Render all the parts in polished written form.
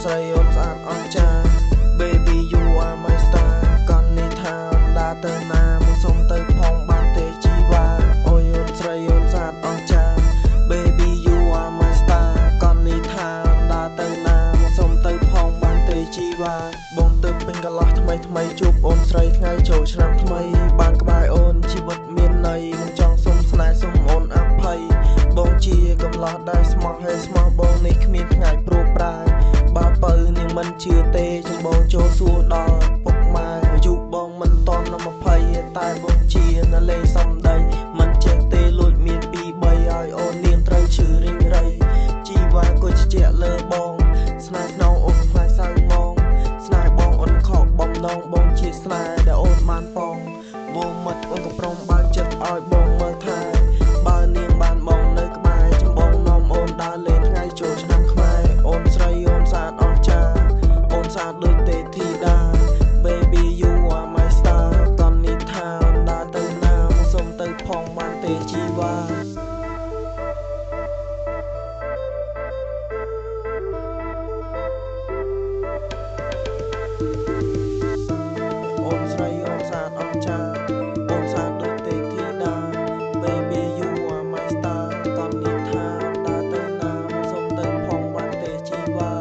ស្រីអូនស្អាតអស្ចារ្យ Baby you are my star កននេះថាដើរទៅណាមកសុំទៅផងបានទេជីវ៉ាអូយអូនស្រីអូនស្អាតអស្ចារ្យ Baby you are my star កននេះថាដើរទៅណាមកសុំទៅផងបានទេជីវ៉ាបងទៅពេញកន្លោះថ្មីជួបអូនស្រីថ្ងៃចូលឆ្នាំថ្មីបានក្បែរអូនជីវិតមានន័យមិនចង់សុំស្នេហ៍សុំអូនអភ័យបងជាកំឡោះដែរស្មោះហើយស្មោះបងនេះគ្មានថ្ងៃព្រួបប្រាយបើបើនាងមិនជឿទេចំបងចូលសួរដល់ពុកម៉ែអាយុបងមិនតន់ដល់20តែបងជានៅលេងសំដីមិនចេះទេលួចមាន2 3ឲ្យអូននាងត្រូវឈឺរីងរៃជីវ៉ាក៏ជាជាក់លើបងស្នេហ៍ក្នុងអូនខ្លាចសៅមងស្នេហ៍បងអូនខកបំណងបងជាស្នេហ៍ដែលអូនបានបងបងមិត្តអូនក៏ព្រមបើកចិត្តឲ្យបងមើលថែបើនាងបានបងនៅក្បែរចំបងនាំអូនដើរលេងថ្ងៃចូលឆ្នាំខ្មែរអូនស្រីអូនស្អាតអស្ចារ្យអូនស្អាតដូចទេធីតា Baby you are my star កននេះថាដើរទៅណាមកសុំទៅផងបានទេជីវ៉ាអូនស្រីអូនស្អាតអស្ចារ្យអូនស្អាតដូចទេធីតា Baby you are my star កននេះថាដើរទៅណាមកសុំទៅផងបានទេជីវ៉ា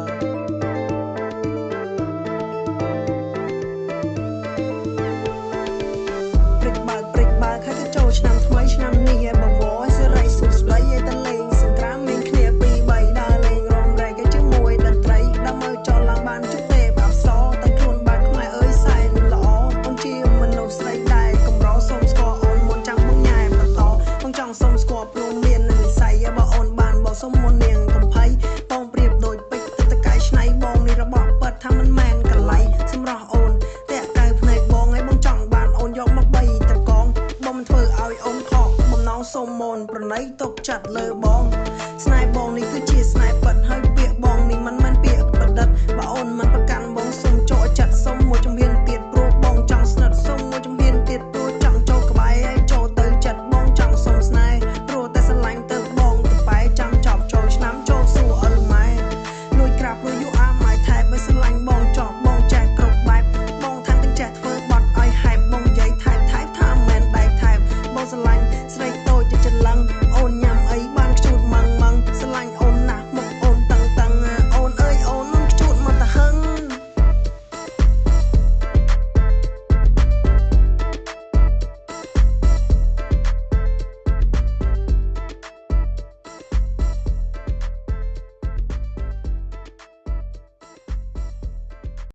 ព្រឹកបើកហើយទៅចូលឆ្នាំថ្មីឆ្នាំនេះឯបវរសេរីសុខស្ដីឯតលេងសង្គ្រាមមានគ្នា2 3ដើរលេងរំរែកឲ្យជាមួយតន្ត្រីដល់មើលចោលឡើងបានជុកទេបាប់សតែខ្លួនបាត់ខ្មែរអើយសែនល្អអូនជាមនុស្សស្រីដែរកម្រសូមស្គាល់អូនមុនចាំបងញ៉ែបន្តបងចង់សូមស្គាល់ព្រមមាននិស័យបើអូនបានបោះសុំមុននាងកំភៃបងប្រៀបដូចពេជ្រទឹកកាយឆ្នៃបងនេះរបស់ពិតថាមិនមែនកលៃសម្រស់អូនតែកៅភ្នែកបងឲ្យបងចង់បានអូនយកមក3តកងបងមិនធ្វើឲ្យអូនខកបំណងសូមមនប្រណីទុកចិត្តលើបងស្នេហ៍បងនេះគឺជាស្នេហ៍ពិតហើយពាក្យបងនេះមិនមែនពាក្យប្រឌិតបើអូនមិន